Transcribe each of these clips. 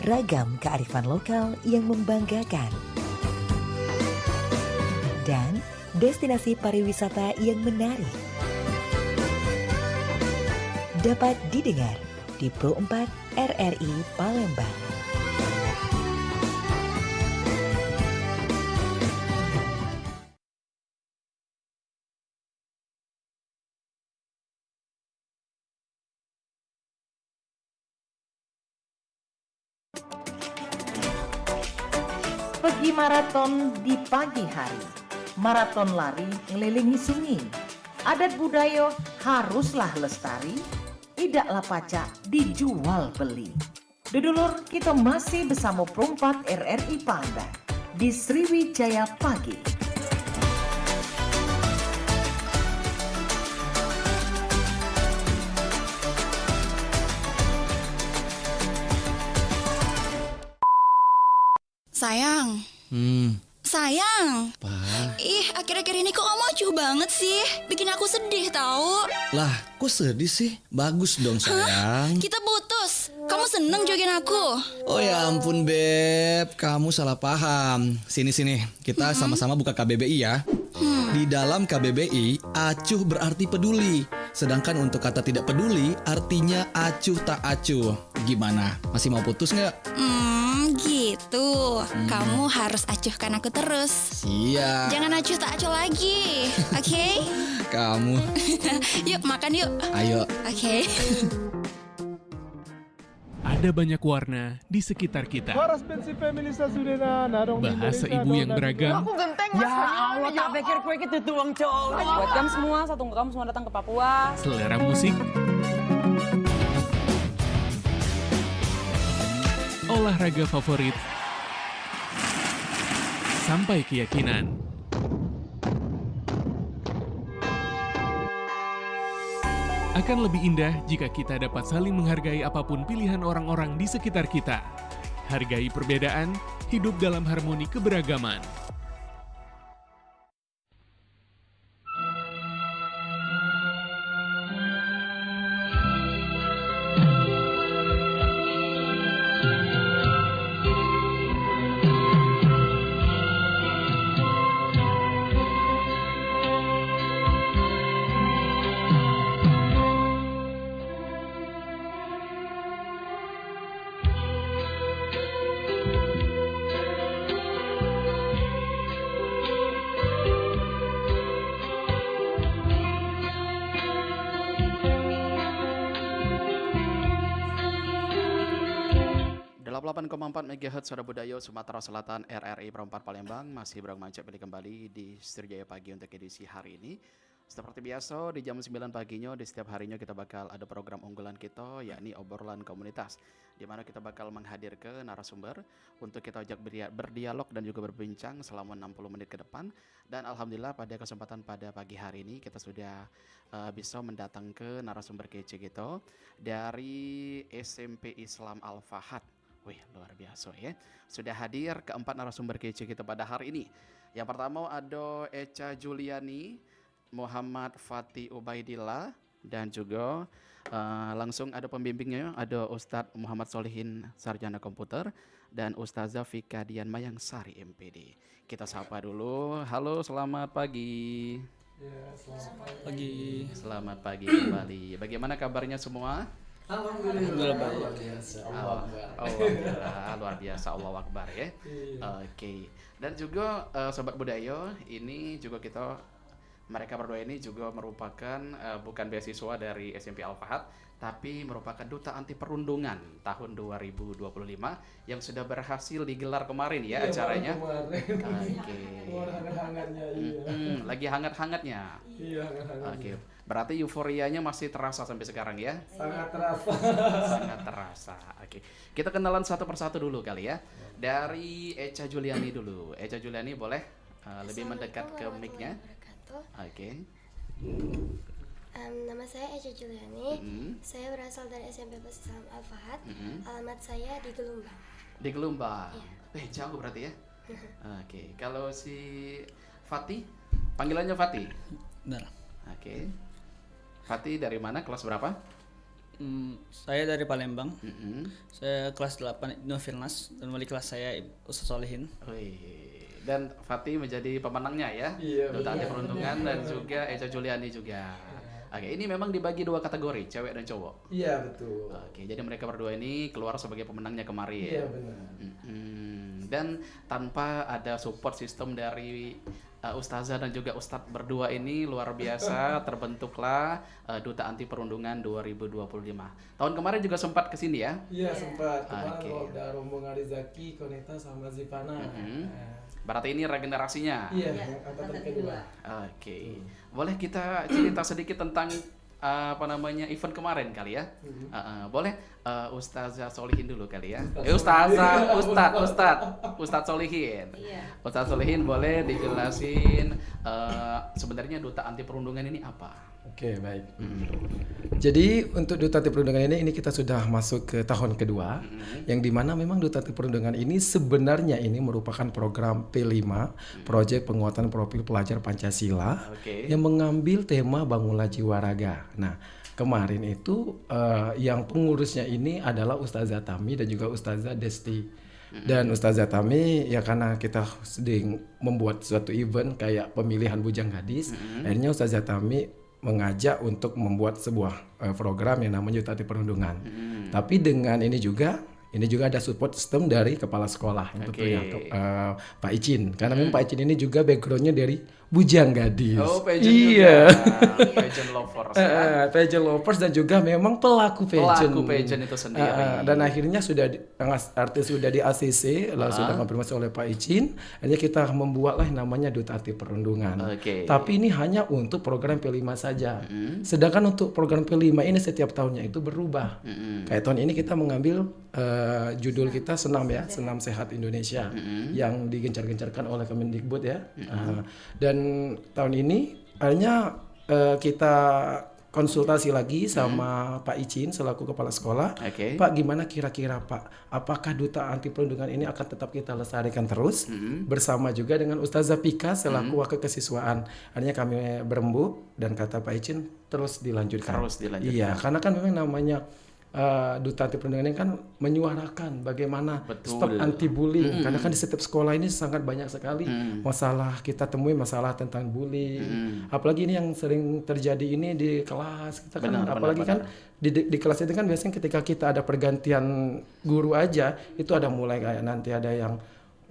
ragam kearifan lokal yang membanggakan, dan destinasi pariwisata yang menarik. Dapat didengar di Pro 4 RRI Palembang. Pergi maraton di pagi hari, maraton lari ngelilingi sungai. Adat budaya haruslah lestari, idaklah pacak dijual beli. Dudulur, kita masih bersama Pro 4 RRI Palembang di Sriwijaya Pagi. Sayang. Sayang. Apa? Ih, akhir-akhir ini kok kamu acuh banget sih? Bikin aku sedih tahu. Lah, kok sedih sih? Bagus dong sayang. Kita putus. Kamu seneng jogging aku? Oh ya ampun Beb, kamu salah paham. Sini, kita sama-sama buka KBBI ya. Di dalam KBBI, acuh berarti peduli. Sedangkan untuk kata tidak peduli, artinya acuh tak acuh. Gimana? Masih mau putus nggak? Gitu. Kamu harus acuhkan aku terus. Iya. Jangan acuh tak acuh lagi. Oke? Kamu. Yuk, makan yuk. Ayo. Oke. Ada banyak warna di sekitar kita. Bahasa ibu yang beragam, Ya Allah, tak pikir kue itu tuang cowok. Buat kamu semua, satu kamu semua datang ke Papua. selera musik, olahraga favorit, sampai keyakinan. Akan lebih indah jika kita dapat saling menghargai apapun pilihan orang-orang di sekitar kita. Hargai perbedaan, hidup dalam harmoni keberagaman. Delapan 8,4 MHz Suara Budaya Sumatera Selatan RRI Pro 4 Palembang masih berangkat kembali di Sriwijaya Pagi untuk edisi hari ini. Seperti biasa di jam 9 paginya di setiap harinya kita bakal ada program unggulan kita yakni obrolan komunitas, di mana kita bakal menghadirkan narasumber untuk kita ajak berdialog dan juga berbincang selama 60 menit ke depan. Dan alhamdulillah pada kesempatan pada pagi hari ini kita sudah bisa mendatangkan narasumber kece kita dari SMP Islam Al-Fahad. Wih, luar biasa ya. Sudah hadir keempat narasumber kece kita pada hari ini. Yang pertama ada Echa Juliani, Muhammad Fatih Ubaidillah, dan juga langsung ada pembimbingnya, ada Ustadz Muhammad Solihin Sarjana Komputer dan Ustazah Fika Dian Mayang Sari MPD. Kita sapa dulu. Halo, selamat pagi. Ya, selamat Pagi. Selamat pagi kembali. Bagaimana kabarnya semua? Alhamdulillah luar biasa. Luar biasa, Allahu Akbar ya. Oke. Dan juga sobat budaya, ini juga mereka berdua ini juga merupakan bukan beasiswa dari SMP Al-Fahad, tapi merupakan duta anti perundungan tahun 2025 yang sudah berhasil digelar kemarin ya acaranya. Oke. Hangat-hangatnya Lagi hangat-hangatnya. Iya, hangat-hangatnya. Oke. Berarti euforianya masih terasa sampai sekarang ya? Sangat terasa. Sangat terasa. Oke. Kita kenalan satu persatu dulu kali ya. Dari Echa Juliani dulu. Echa Juliani boleh lebih mendekat ke mic-nya? Oke. Nama saya Echa Juliani. Saya berasal dari SMP Islam Al-Fahad. Alamat saya di Gelumbang. Di Gelumbang. Iya. Jauh berarti ya? Oke. Kalau si Fatih, panggilannya Fatih. Benar. Oke. Fatih dari mana? Kelas berapa? Saya dari Palembang. Saya kelas 8 Novirnas dan wali kelas saya Ustaz Solihin. Dan Fatih menjadi pemenangnya ya. Duta Anti Perundungan dan juga Eca Juliani juga. Oke, ini memang dibagi 2 kategori, cewek dan cowok. Iya, betul. Oke, jadi mereka berdua ini keluar sebagai pemenangnya kemarin. Iya, benar. Dan tanpa ada support sistem dari Ustazah dan juga Ustadz berdua ini luar biasa, terbentuklah Duta Anti Perundungan 2025. Tahun kemarin juga sempat kesini ya? Iya, sempat. Kemarin ada rombongan Rizaki, Koneta, sama Zipana. Berarti ini regenerasinya? Iya, angkatan kedua. Oke. Boleh kita cerita sedikit tentang event kemarin kali ya? Boleh Ustazah Solihin dulu kali ya? Ustadz Solihin. Ustadz Solihin boleh dijelasin sebenarnya Duta Anti Perundungan ini apa? Oke, baik. Jadi untuk Duta Anti Perundungan ini kita sudah masuk ke tahun kedua, yang dimana memang Duta Anti Perundungan ini sebenarnya ini merupakan program P5, Proyek Penguatan Profil Pelajar Pancasila, yang mengambil tema Bangunlah Jiwa Raga. Nah, kemarin itu yang pengurusnya ini adalah Ustazah Tami dan juga Ustazah Desti. Dan Ustazah Tami ya karena kita sedang membuat suatu event kayak pemilihan bujang gadis, akhirnya Ustazah Tami mengajak untuk membuat sebuah program yang namanya Duta Anti Perundungan. Tapi dengan ini juga ada support system dari kepala sekolah yang tentunya Pak Icin. Karena memang Pak Icin ini juga backgroundnya dari bujang gadis. Iya. Pageant lovers. Pageant lovers dan juga memang pelaku pageant. Pelaku pageant itu sendiri. Dan akhirnya sudah artis sudah di ACC, lalu sudah konfirmasi oleh Pak Icin. Akhirnya kita membuatlah yang namanya Duta Anti Perundungan. Tapi ini hanya untuk program P5 saja. Sedangkan untuk program P5 ini setiap tahunnya itu berubah. Kayak tahun ini kita mengambil judul kita senam ya, Senam Sehat Indonesia, yang digencar-gencarkan oleh Kemendikbud ya. Dan tahun ini akhirnya kita konsultasi lagi sama Pak Icin selaku kepala sekolah. Pak, gimana kira-kira Pak? Apakah Duta Anti Perundungan ini akan tetap kita lestarikan terus bersama juga dengan Ustazah Pika selaku wakil kesiswaan? Akhirnya kami berembuk dan kata Pak Icin terus dilanjutkan. Iya, karena kan memang namanya Duta Anti Perundungan ini kan menyuarakan bagaimana stop anti bullying. Karena kan di setiap sekolah ini sangat banyak sekali masalah kita temui, masalah tentang bullying. Apalagi ini yang sering terjadi ini di kelas kita kan, apalagi kan di kelas itu kan biasanya ketika kita ada pergantian guru aja itu ada mulai kayak nanti ada yang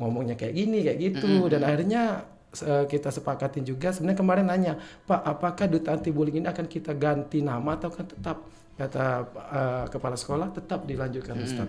ngomongnya kayak gini kayak gitu dan akhirnya kita sepakatin juga sebenarnya kemarin nanya, Pak, apakah Duta Anti Bullying ini akan kita ganti nama atau kan tetap? Kata kepala sekolah tetap dilanjutkan Ustaz.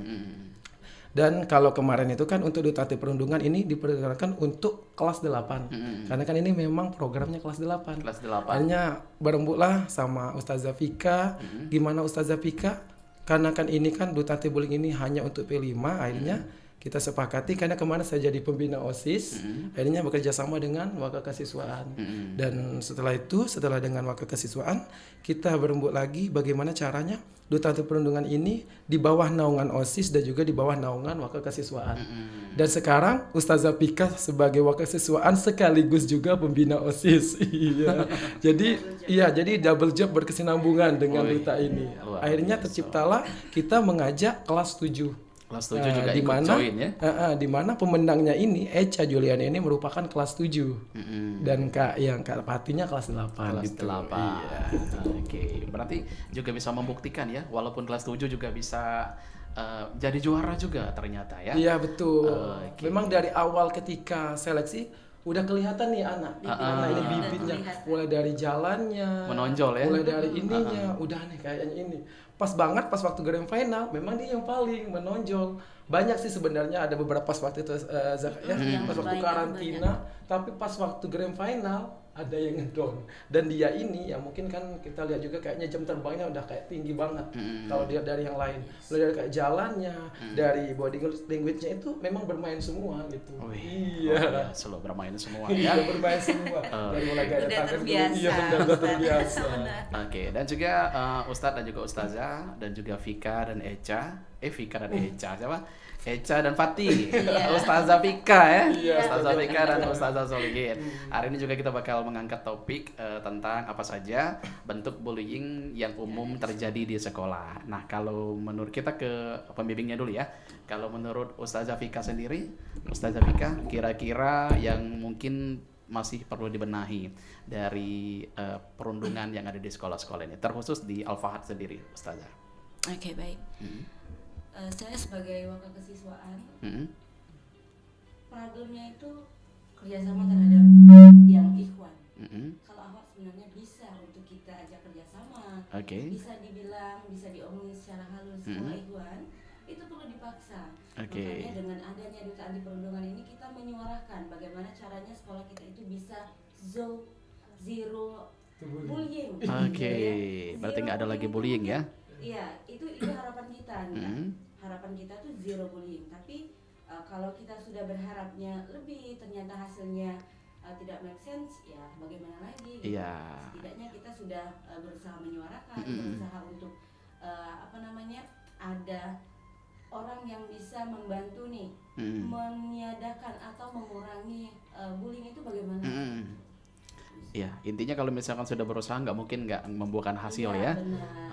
Dan kalau kemarin itu kan untuk Duta Anti Perundungan ini diperkirakan untuk kelas 8. Karena kan ini memang programnya kelas 8. Akhirnya berembuklah sama Ustazah Fika. Gimana Ustazah Fika? Karena kan ini kan Duta Anti Bullying ini hanya untuk P5, akhirnya kita sepakati karena kemarin saya jadi pembina OSIS, akhirnya bekerja sama dengan wakil kesiswaan. Dan setelah itu, setelah dengan wakil kesiswaan, kita berembuk lagi bagaimana caranya Duta Anti Perundungan ini di bawah naungan OSIS dan juga di bawah naungan wakil kesiswaan. Dan sekarang Ustazah Pika sebagai wakil kesiswaan sekaligus juga pembina OSIS. Jadi double job berkesinambungan dengan Duta ini. Akhirnya terciptalah kita mengajak kelas 7. Kelas 7 juga ikut join ya? Di mana pemenangnya ini Eca Juliani ini merupakan kelas 7 dan Kak Patinya kelas 8. Kelas 8. Iya. Oke, berarti juga bisa membuktikan ya, walaupun kelas 7 juga bisa jadi juara juga ternyata ya? Iya betul. Memang dari awal ketika seleksi udah kelihatan nih anak ini bibitnya, mulai dari jalannya, menonjol ya, mulai dari ininya, udah nih kayaknya ini. Pas banget pas waktu grand final memang dia yang paling menonjol. Banyak sih sebenarnya ada beberapa pas waktu itu pas waktu karantina, tapi pas waktu grand final ada yang ngedown. Dan dia ini ya mungkin kan kita lihat juga kayaknya jam terbangnya udah kayak tinggi banget. Kalau dia dari yang lain, mulai dari kayak jalannya, dari body language-nya itu memang bermain semua gitu. Iya, selalu bermain semua ya. Iya, bermain semua. Dari mulai gaya tangan dulu. Iya, benar terbiasa. Oke, dan juga Ustadz dan juga Ustazah dan juga Vika dan Eca Vika dan Echa. Siapa? Echa dan Fatih. Ustazah Vika ya. Ustazah Vika dan Ustazah Solihin. Hari ini juga kita bakal mengangkat topik tentang apa saja bentuk bullying yang umum terjadi di sekolah. Nah, kalau menurut kita ke pembimbingnya dulu ya. Kalau menurut Ustazah Vika sendiri, Ustazah Vika kira-kira yang mungkin masih perlu dibenahi dari perundungan yang ada di sekolah-sekolah ini, terkhusus di Al-Fahad sendiri, Ustazah. Oke, baik. Saya sebagai wakil kesiswaan, problemnya itu kerjasama terhadap yang ikhwan. Kalau Ahwat sebenarnya bisa untuk kita ajak kerjasama, bisa dibilang, bisa diomongin secara halus. Kalau ikhwan itu perlu dipaksa. Makanya dengan adanya duta anti perundungan ini kita menyuarakan bagaimana caranya sekolah kita itu bisa zero bullying. Berarti nggak ada lagi bullying ya? Iya, itu harapan kita. Harapan kita tuh zero bullying. Tapi kalau kita sudah berharapnya lebih, ternyata hasilnya tidak make sense, ya bagaimana lagi? Setidaknya kita sudah berusaha menyuarakan, berusaha untuk ada orang yang bisa membantu nih, meniadakan atau mengurangi bullying itu bagaimana? Iya, intinya kalau misalkan sudah berusaha nggak mungkin nggak membuahkan hasil ya.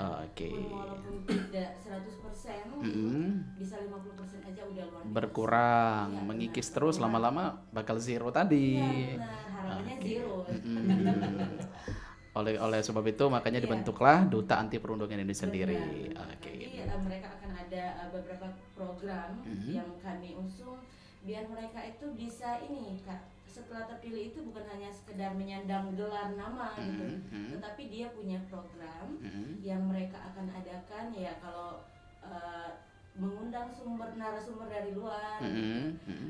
Walaupun tidak 100%, bisa 50% aja udah luar biasa. Berkurang, mengikis terus lama-lama bakal zero tadi. Harapannya zero. Oleh sebab itu makanya dibentuklah Duta Anti Perundungan ini sendiri. Jadi mereka akan ada beberapa program yang kami usung biar mereka itu bisa setelah terpilih itu bukan hanya sekedar menyandang gelar nama gitu, tetapi dia punya program yang mereka akan adakan ya kalau mengundang narasumber dari luar,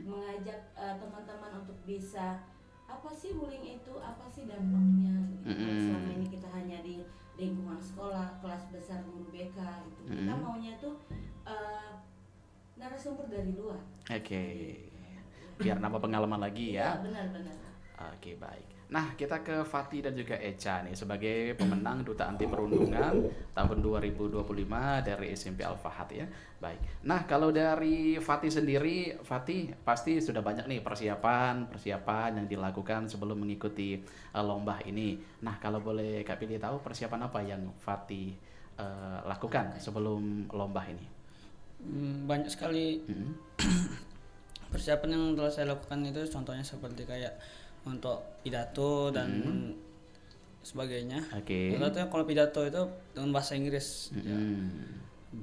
mengajak teman-teman untuk bisa apa sih bullying itu, apa sih dampaknya gitu. Selama ini kita hanya di lingkungan sekolah, kelas besar guru BK gitu. Kita maunya tuh narasumber dari luar. Biar nambah pengalaman lagi ya. Benar. Baik. Nah, kita ke Fatih dan juga Echa nih sebagai pemenang Duta Anti Perundungan tahun 2025 dari SMP Al-Fahad ya. Baik. Nah, kalau dari Fatih sendiri, Fatih pasti sudah banyak nih persiapan yang dilakukan sebelum mengikuti lomba ini. Nah, kalau boleh Kak Pilih tahu persiapan apa yang Fatih lakukan sebelum lomba ini? Banyak sekali persiapan yang telah saya lakukan itu, contohnya seperti kayak untuk pidato dan sebagainya. Kalau pidato itu dengan bahasa Inggris,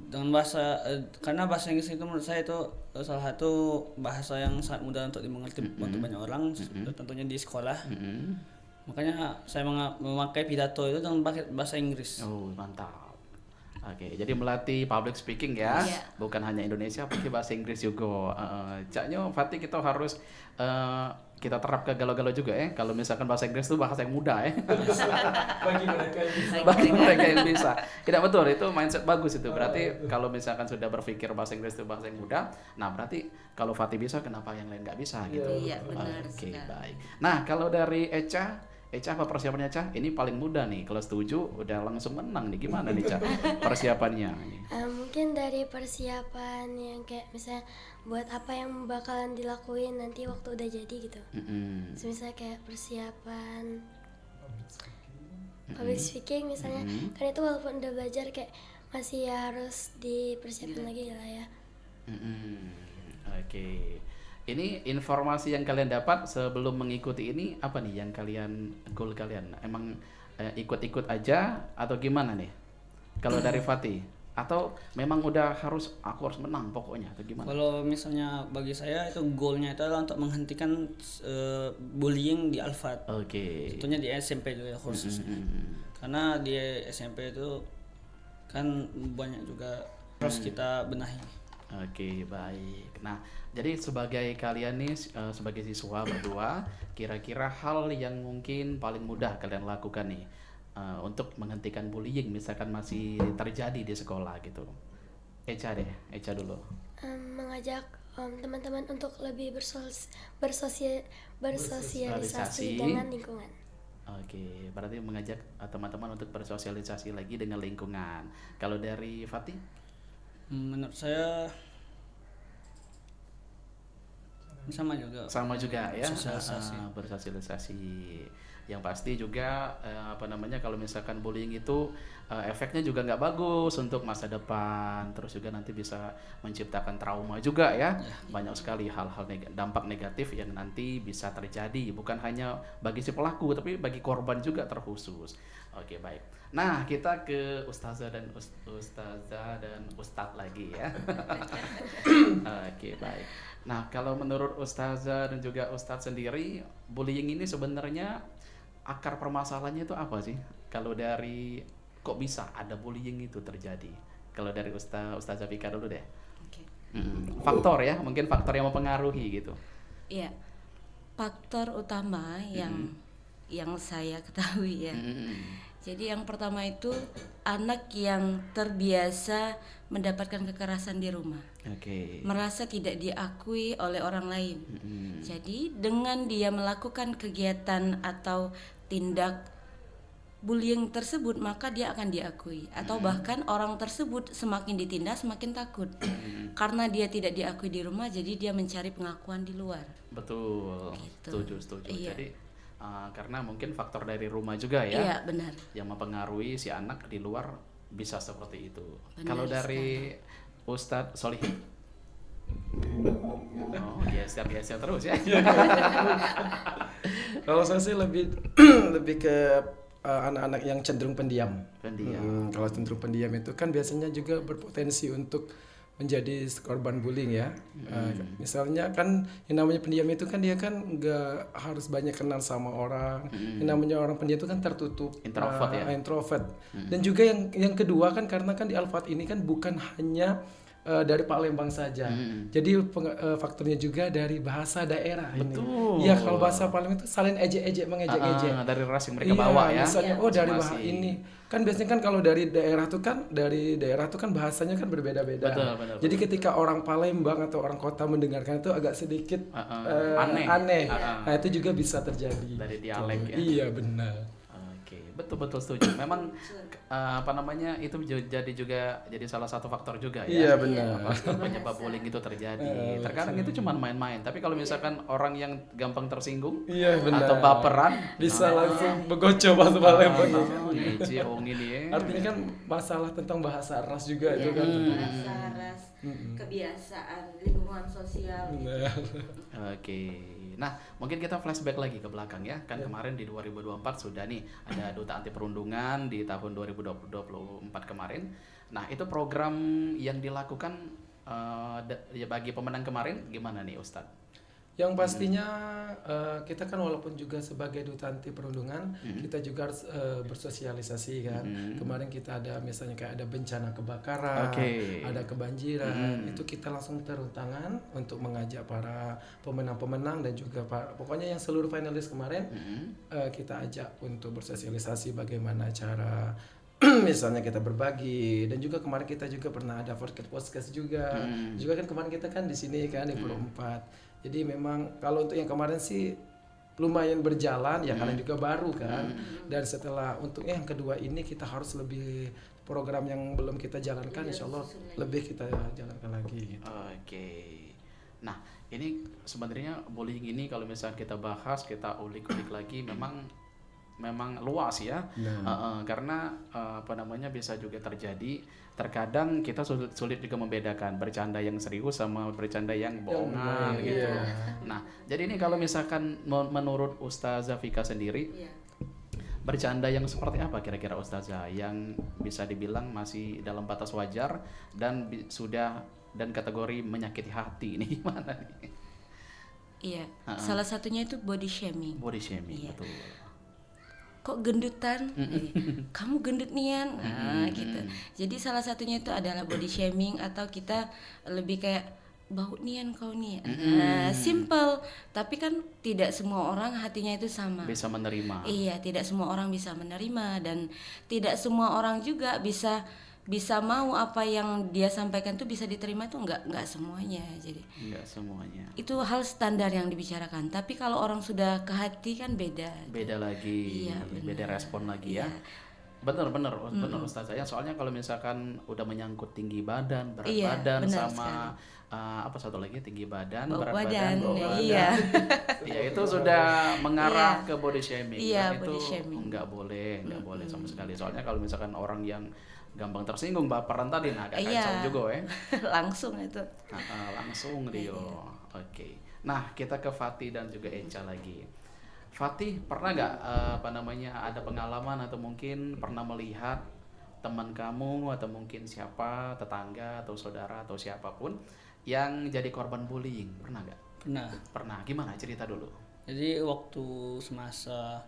dengan bahasa karena bahasa Inggris itu menurut saya itu salah satu bahasa yang sangat mudah untuk dimengerti untuk banyak orang, tentunya di sekolah. Makanya saya memakai pidato itu dengan bahasa Inggris. Mantap. Jadi melatih public speaking ya, bukan hanya Indonesia, pakai bahasa Inggris juga. Caknya Fatih kita harus kita terap ke galau-galau juga ya. Kalau misalkan bahasa Inggris itu bahasa yang mudah ya. Bagi mereka yang bisa. Tidak betul, itu mindset bagus itu. Berarti kalau misalkan sudah berpikir bahasa Inggris itu bahasa yang mudah, nah berarti kalau Fatih bisa, kenapa yang lain nggak bisa gitu? Iya, benar. Baik. Nah, kalau dari Echa apa persiapannya, Ca? Ini paling mudah nih, kelas 7 udah langsung menang nih. Gimana nih, Ca? Persiapannya? Mungkin dari persiapan yang kayak misalnya buat apa yang bakalan dilakuin nanti waktu udah jadi gitu. Misalnya kayak persiapan public speaking misalnya, kan itu walaupun udah belajar kayak masih harus dipersiapkan lagi lah ya. Ini informasi yang kalian dapat sebelum mengikuti ini apa nih yang goal kalian? Emang ikut-ikut aja atau gimana nih? Kalau dari Fatih, atau memang udah aku harus menang pokoknya atau gimana? Kalau misalnya bagi saya itu goalnya itu adalah untuk menghentikan bullying di Al-Fahad. Tentunya di SMP juga khususnya. Karena di SMP itu kan banyak juga harus kita benahi. Baik. Nah, jadi sebagai kalian nih sebagai siswa berdua, kira-kira hal yang mungkin paling mudah kalian lakukan nih untuk menghentikan bullying misalkan masih terjadi di sekolah gitu. Echa dulu. Mengajak teman-teman untuk lebih bersosialisasi dengan lingkungan. Berarti mengajak teman-teman untuk bersosialisasi lagi dengan lingkungan. Kalau dari Fatih? Menurut saya sama juga ya, bersosialisasi. Yang pasti juga kalau misalkan bullying itu efeknya juga nggak bagus untuk masa depan, terus juga nanti bisa menciptakan trauma juga ya. Banyak sekali hal-hal dampak negatif yang nanti bisa terjadi, bukan hanya bagi si pelaku tapi bagi korban juga terkhusus. Oke, baik. Nah, kita ke Ustazah dan Ustadz lagi ya. Oke, baik. Nah, kalau menurut Ustazah dan juga Ustadz sendiri, bullying ini sebenarnya akar permasalahannya itu apa sih? Kalau dari kok bisa ada bullying itu terjadi? Kalau dari Ustazah Vika dulu deh. Oke. Faktor ya, mungkin faktor yang mempengaruhi gitu. Iya. Faktor utama yang saya ketahui ya. Jadi yang pertama itu anak yang terbiasa mendapatkan kekerasan di rumah, merasa tidak diakui oleh orang lain. Jadi dengan dia melakukan kegiatan atau tindak bullying tersebut, maka dia akan diakui, atau bahkan orang tersebut semakin ditindas semakin takut. Karena dia tidak diakui di rumah, jadi dia mencari pengakuan di luar. Betul. Gitu. Setuju. Iya. Jadi karena mungkin faktor dari rumah juga ya, iya, benar, yang mempengaruhi si anak di luar bisa seperti itu. Kalau Benar dari Ustadz Solihin, geser terus ya. Kalau saya sih lebih ke anak-anak yang cenderung pendiam. Kalau cenderung pendiam itu kan biasanya juga berpotensi untuk menjadi korban bullying ya. Misalnya kan yang namanya pendiam itu kan dia kan nggak harus banyak kenal sama orang. Yang namanya orang pendiam itu kan tertutup, introvert. Dan juga yang kedua kan karena kan di Al-Fat ini kan bukan hanya dari Palembang saja. Jadi faktornya juga dari bahasa daerah. Betul. Iya, kalau bahasa Palembang itu saling ejek-ejek, mengejek-ejek. Dari ras yang mereka bawa ya. Misalnya dari bahasa ini. Kan biasanya kan kalau dari daerah tuh kan bahasanya kan berbeda-beda. Betul. Jadi ketika orang Palembang atau orang kota mendengarkan itu agak sedikit aneh. Nah, itu juga bisa terjadi. Dari dialek ya. Iya, benar. Betul setuju. Memang itu jadi salah satu faktor juga ya. Iya, benar. Faktor penyebab bullying itu terjadi. Terkadang itu cuma main-main, tapi kalau misalkan orang yang gampang tersinggung atau baperan bisa langsung begocok bahasa Palembang. Artinya kan masalah tentang bahasa ras juga itu kan. Bahasa ras, kebiasaan, lingkungan sosial. Oke. Nah, mungkin kita flashback lagi ke belakang ya. Kan kemarin di 2024 sudah nih ada Duta Anti Perundungan di tahun 2024 kemarin. Nah, itu program yang dilakukan bagi pemenang kemarin gimana nih Ustadz? Yang pastinya kita kan walaupun juga sebagai Duta Anti Perundungan, kita juga harus bersosialisasi kan. Kemarin kita ada misalnya kayak ada bencana kebakaran, ada kebanjiran, itu kita langsung turun tangan untuk mengajak para pemenang-pemenang dan juga pokoknya yang seluruh finalis kemarin kita ajak untuk bersosialisasi bagaimana cara misalnya kita berbagi, dan juga kemarin kita juga pernah ada podcast juga. Juga kan kemarin kita kan di sini kan di Pro 4. Jadi memang kalau untuk yang kemarin sih lumayan berjalan ya, karena juga baru kan. Dan setelah untuk yang kedua ini kita harus lebih program yang belum kita jalankan, insya Allah lebih kita jalankan lagi gitu. Oke. Nah, ini sebenarnya bullying ini kalau misalnya kita bahas, kita ulik-ulik lagi memang luas ya. Karena bisa juga terjadi. Terkadang kita sulit juga membedakan bercanda yang serius sama bercanda yang bohongan gitu. Nah, jadi ini kalau misalkan menurut Ustazah Vika sendiri, bercanda yang seperti apa kira-kira Ustazah yang bisa dibilang masih dalam batas wajar dan dan kategori menyakiti hati, ini gimana nih? Iya, salah satunya itu body shaming. Body shaming, betul. Kok gendutan? Kamu gendut nian? Gitu. Jadi salah satunya itu adalah body shaming, atau kita lebih kayak bau nian kau nih. Simple, tapi kan tidak semua orang hatinya itu sama. Bisa menerima. Iya, tidak semua orang bisa menerima, dan tidak semua orang juga bisa mau apa yang dia sampaikan tuh bisa diterima, tuh nggak semuanya. Jadi nggak semuanya. Itu hal standar yang dibicarakan. Tapi kalau orang sudah ke hati kan beda. Beda lagi. Iya, beda respon lagi ya. Bener Ustazah ya, soalnya kalau misalkan udah menyangkut tinggi badan, berat Iya, badan benar sama apa satu lagi tinggi badan, Bau berat badan, bau badan. iya. Ya itu sudah mengarah ke body shaming. Iya, Dan body itu shaming. nggak boleh sama sekali. Soalnya kalau misalkan orang yang gampang tersinggung, baperan tadi, nah agak Iya. kacau juga ya. Langsung itu. Langsung Rio. Oke. Nah kita ke Fatih dan juga Echa lagi. Fatih pernah nggak ada pengalaman atau mungkin pernah melihat teman kamu atau mungkin siapa, tetangga atau saudara atau siapapun yang jadi korban bullying, pernah nggak? Pernah. Gimana cerita dulu? Jadi waktu semasa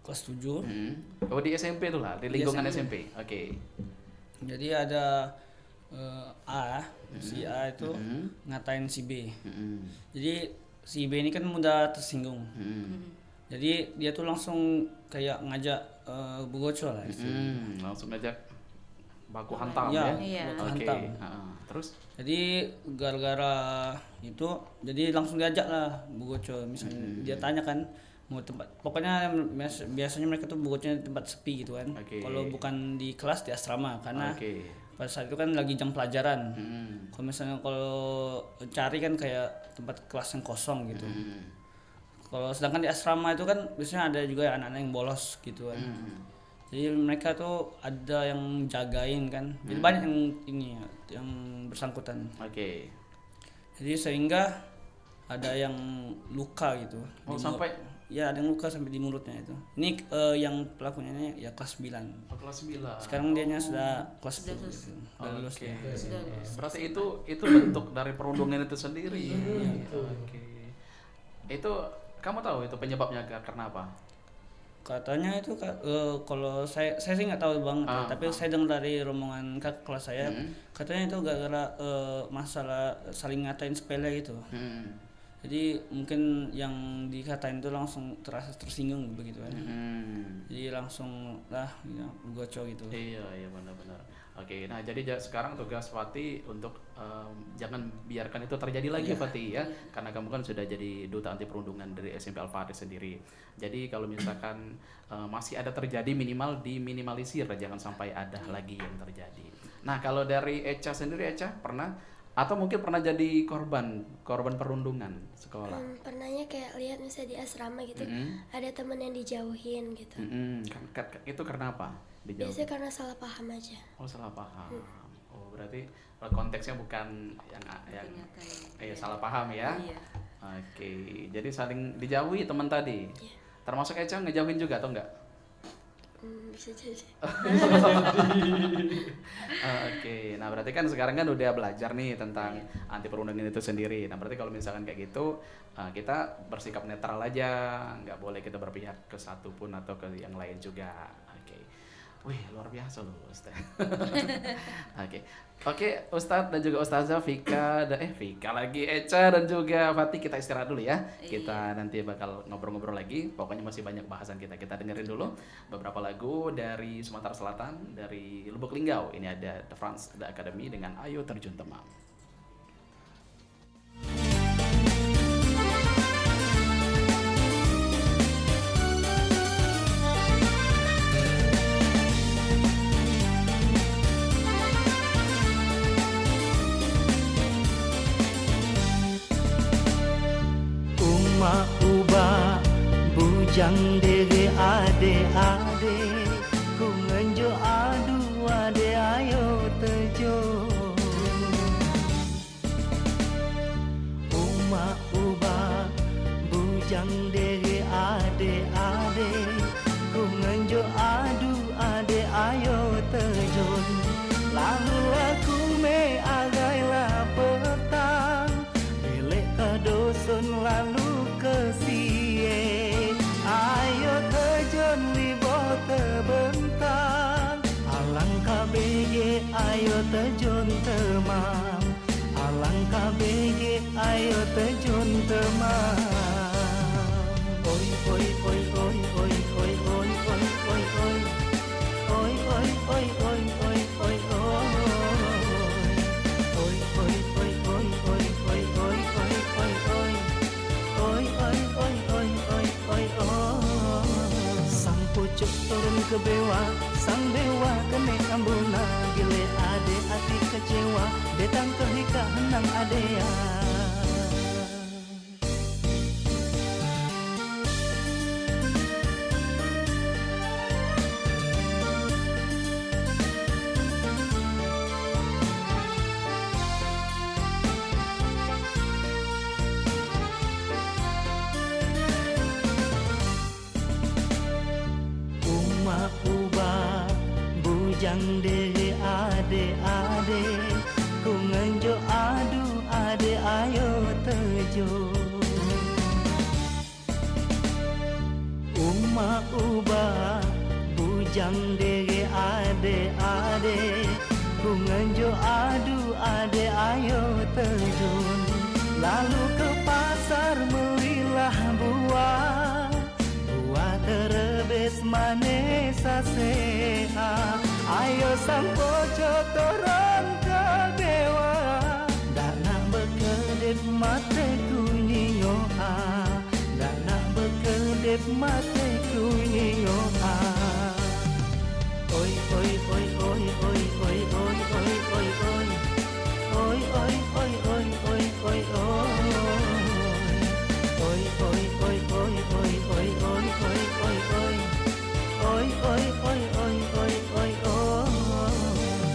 kelas 7. Oh di SMP tuh lah, di lingkungan SMP. Oke. Jadi ada si A itu ngatain si B. Jadi si B ini kan mudah tersinggung. Jadi dia tuh langsung kayak ngajak bugocol lah. Langsung ngajak baku hantam ya. Baku hantam. Terus? Jadi gara-gara itu, jadi langsung diajak lah bugocol. Misalnya dia tanya kan mau tempat, pokoknya biasanya mereka tuh bugocolnya di tempat sepi gitu kan. Kalau bukan di kelas di asrama, karena pada saat itu kan lagi jam pelajaran. Kalau misalnya kalau cari kan kayak tempat kelas yang kosong gitu. Kalau sedangkan di asrama itu kan biasanya ada juga anak-anak yang bolos gitu kan. Jadi mereka tuh ada yang jagain kan. Jadi banyak yang bersangkutan. Jadi sehingga ada yang luka gitu. Sampai? Ya ada yang luka sampai di mulutnya itu. Ini yang pelakunya ini ya kelas 9. Kelas 9. Sekarang dianya sudah kelas 10 gitu. Udah lulus ya. Berarti itu bentuk dari perundungan itu sendiri. Itu kamu tahu itu penyebabnya karena apa? Katanya itu kalau saya sih nggak tahu bang, tapi saya dengar dari rombongan kakak kelas saya, katanya itu gara-gara masalah saling ngatain sepele gitu. Jadi mungkin yang dikatain itu langsung terasa tersinggung begitu kan. Jadi langsung lah ya, gocok gitu. Iya benar-benar. Oke, nah jadi sekarang tugas Fatih untuk jangan biarkan itu terjadi lagi Fatih ya, karena kamu kan sudah jadi duta anti perundungan dari SMP Al-Fatih sendiri. Jadi kalau misalkan masih ada terjadi, minimal diminimalisir, jangan sampai ada lagi yang terjadi. Nah kalau dari Echa sendiri, Echa pernah atau mungkin pernah jadi korban perundungan sekolah? Pernahnya kayak lihat misalnya di asrama gitu, ada teman yang dijauhin gitu. Itu karena apa? Biasanya karena salah paham aja. Oh salah paham. Oh berarti konteksnya bukan yang salah paham ya? Iya. Oke, jadi saling dijauhi teman tadi. Termasuk Echa ngejauhin juga atau enggak? Bisa jadi. Oke, nah berarti kan sekarang kan udah belajar nih tentang anti perundungan itu sendiri. Nah berarti kalau misalkan kayak gitu, kita bersikap netral aja, nggak boleh kita berpihak ke satu pun atau ke yang lain juga. Oke, wih luar biasa loh Ustaz. Oke, Ustadz dan juga Ustazah Vika lagi, Echa dan juga Fatih, kita istirahat dulu ya. Kita nanti bakal ngobrol-ngobrol lagi. Pokoknya masih banyak bahasan kita. Kita dengerin dulu beberapa lagu dari Sumatera Selatan, dari Lubuk Linggau. Ini ada The France The Academy dengan Ayo Terjun Temam. Ubah bujang dere ade ku ngenjo adu ade ayo tejo ubah bujang dere ade ku ngenjo adu ade ayo tejo lalu aku me agailah petang belek ke dosun lalu kesie ayo terjun libo terbentang alangkah BG ayo terjun temam alangkah BG ayo terjun temam oi oi oi oi oi oi oi oi oi oi oi oi oi oi oi pucuk turun kebewa, sang dewa kene ambuna. Bila ade hati kecewa, datang ke hika henang adea. Bujang dere ade ku ngenjo adu ade ayo tejo. Uma uba bujang dere ade ku ngenjo adu ade ayo terjun. Lalu ke pasar belilah buah terebes manis asea. Ayo sampojo turun ke dewa, dak nak bekedip mate kuningo a, dak nak bekedip mate kuningo a. Oi oi oi oi oi oi oi oi oi oi oi oi oi oi oi oi oi. Oi oi oi oi oi oi oi oi oi oi. Oi oi oi oi oi oi oi.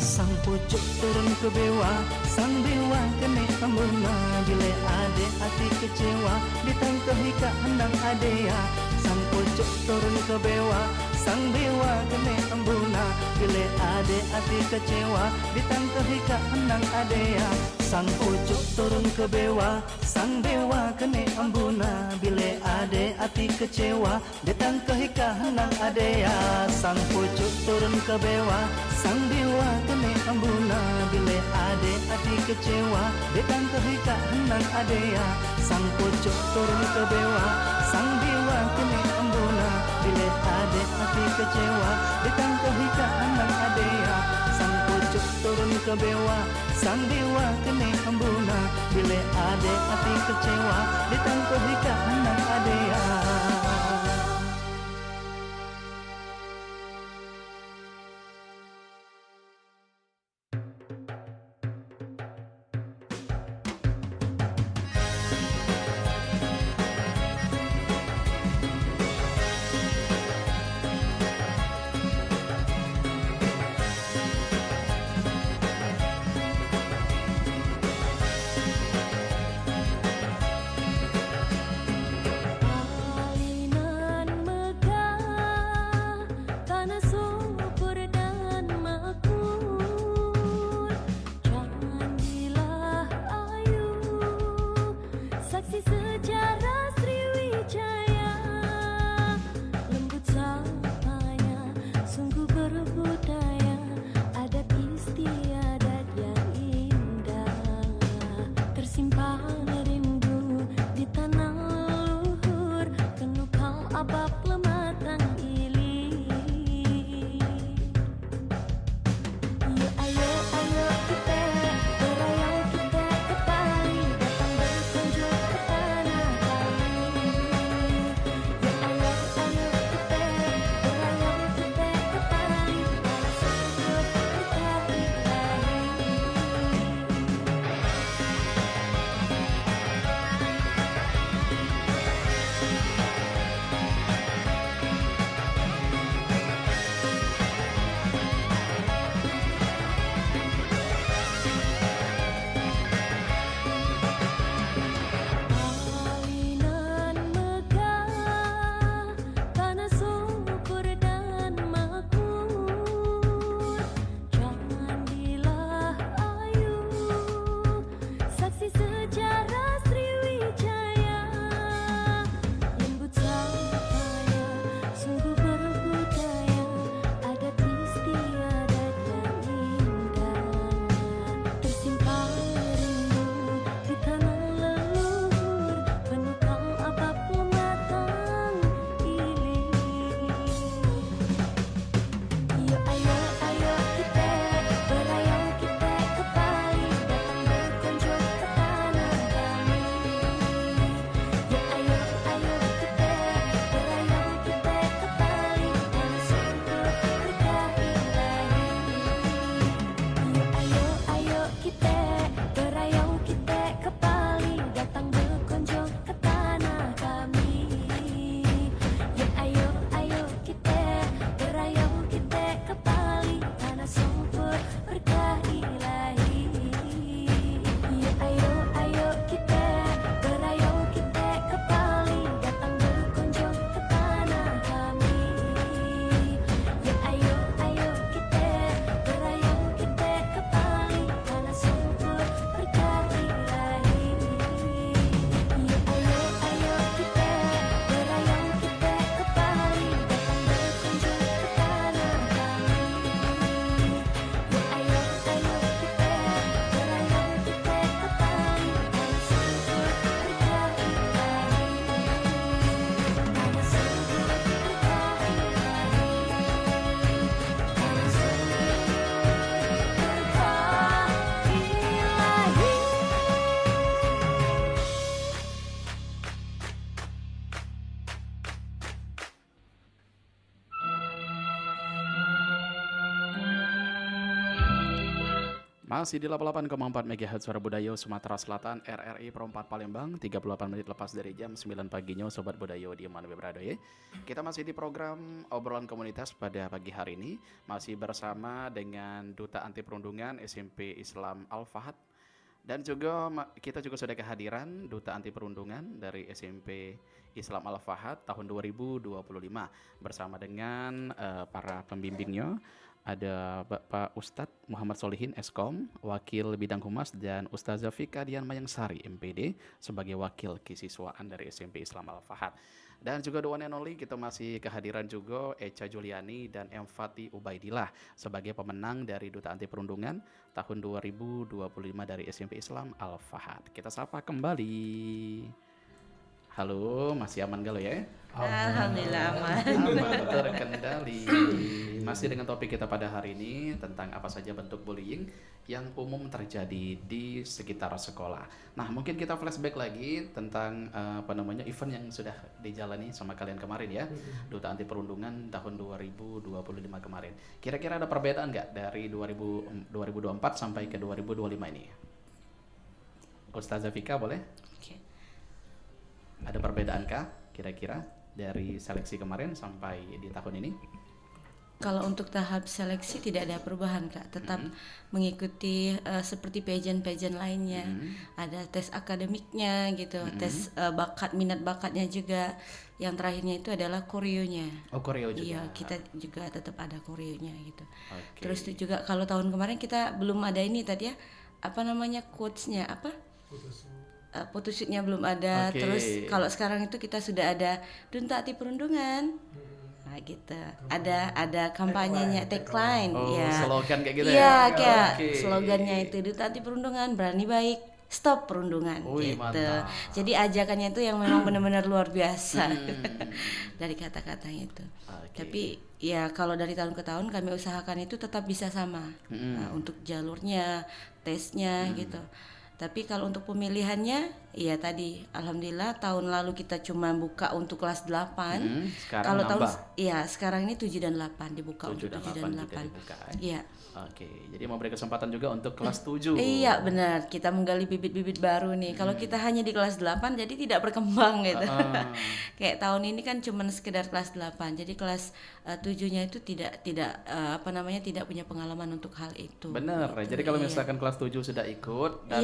Sang pucuk turun ke bewa, sang dewa kene ambuna. Bila ade hati kecewa, ditangkahi ka hendak adea. Sang pucuk turun ke bewa, sang dewa kene ambuna. Bila ade hati kecewa, ditangkahi ka hendak adea. Sang pucuk turun ke bewa, sang dewa kene ambuna. Bila ade hati kecewa, datang ke hika henang adea. Sang pucuk turun ke bewa, sang dewa kene ambuna. Bila ade hati kecewa, datang ke hika henang adea. Sang pucuk turun ke bewa, sang dewa kene ambuna. Bila ade hati kecewa, datang ke hika henang adea. Sang pucuk turun ke bewa, sang dewa kene ambuna. Bila ade hati kecewa, datang ke hika henang adea. Ali Masih di 88,4 MHz Suara Budayo Sumatera Selatan, RRI Perempat Palembang, 38 menit lepas dari jam 9 paginya, Sobat Budayo di mana berada ya. Kita masih di program obrolan komunitas pada pagi hari ini, masih bersama dengan Duta Anti Perundungan SMP Islam Al-Fahad. Dan juga kita juga sudah kehadiran Duta Anti Perundungan dari SMP Islam Al-Fahad tahun 2025 bersama dengan para pembimbingnya. Ada Bapak Ustadz Muhammad Solihin Eskom, Wakil Bidang Humas, dan Ustazah Fika Dian Mayangsari MPD sebagai Wakil Kesiswaan dari SMP Islam Al-Fahad. Dan juga the one and only kita masih kehadiran juga Echa Juliani dan Emfati Ubaidillah sebagai pemenang dari Duta Anti Perundungan tahun 2025 dari SMP Islam Al-Fahad. Kita sapa kembali. Halo, masih aman galau ya? Alhamdulillah aman. Aman, terkendali. Masih dengan topik kita pada hari ini tentang apa saja bentuk bullying yang umum terjadi di sekitar sekolah. Nah, mungkin kita flashback lagi tentang event yang sudah dijalani sama kalian kemarin ya, Duta Anti Perundungan tahun 2025 kemarin. Kira-kira ada perbedaan nggak dari 2024 sampai ke 2025 ini? Ustazah Fika boleh? Ada perbedaankah kira-kira dari seleksi kemarin sampai di tahun ini? Kalau untuk tahap seleksi tidak ada perubahan Kak, tetap mengikuti seperti pageant lainnya. Ada tes akademiknya gitu, tes bakat, minat bakatnya juga. Yang terakhirnya itu adalah koreonya. Oh, koreo juga. Iya, kita juga tetap ada koreonya gitu. Terus itu juga kalau tahun kemarin kita belum ada ini tadi ya, apa namanya quotes-nya apa? Photoshootnya belum ada. Terus kalau sekarang itu kita sudah ada Duta Anti Perundungan. Nah gitu. Ada kampanyenya, tagline. Ya. Slogan kayak gitu ya? Iya, kayak slogannya itu Duta Anti Perundungan, berani baik, stop perundungan. Gitu. Mantap. Jadi ajakannya itu yang memang benar-benar luar biasa dari kata-katanya itu. Tapi ya kalau dari tahun ke tahun kami usahakan itu tetap bisa sama. Nah, untuk jalurnya, tesnya gitu. Tapi kalau untuk pemilihannya, ya tadi alhamdulillah tahun lalu kita cuma buka untuk kelas 8. Kalau tahun sekarang ini 7 dan 8 dibuka 7 untuk 7 dan 8. Iya. Oke, jadi memberi kesempatan juga untuk kelas 7. Iya, benar. Kita menggali bibit-bibit baru nih. Kalau kita hanya di kelas 8 jadi tidak berkembang gitu. Kayak tahun ini kan cuma sekedar kelas 8. Jadi kelas 7-nya itu tidak punya pengalaman untuk hal itu. Benar. Gitu. Jadi kalau misalkan kelas 7 sudah ikut dan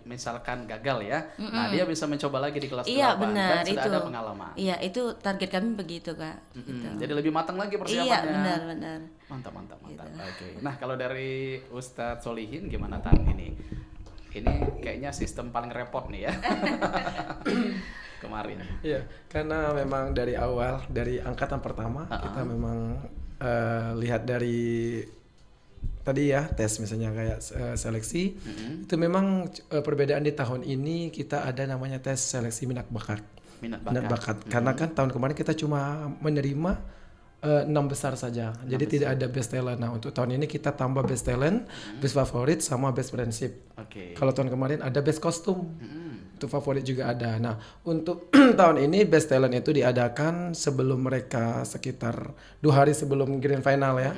misalkan gagal ya, nah dia bisa mencoba lagi di kelas 8 benar, dan sudah ada pengalaman. Iya, itu target kami begitu, Kak. Gitu. Jadi lebih matang lagi persiapannya. Iya, benar. Mantap. Gitu. Oke. Nah, kalau dari Ustadz Solihin gimana Tan ini? Ini kayaknya sistem paling repot nih ya. Kemarin. Iya, karena memang dari awal, dari angkatan pertama kita memang lihat dari tadi ya tes misalnya kayak seleksi itu memang perbedaan di tahun ini kita ada namanya tes seleksi minat bakat. Karena kan tahun kemarin kita cuma menerima 6 besar saja, jadi tidak ada best talent. Nah untuk tahun ini kita tambah best talent, best favorit sama best friendship. Kalau tahun kemarin ada best kostum, itu favorit juga ada. Nah untuk tahun ini best talent itu diadakan sebelum mereka sekitar 2 hari sebelum grand final ya.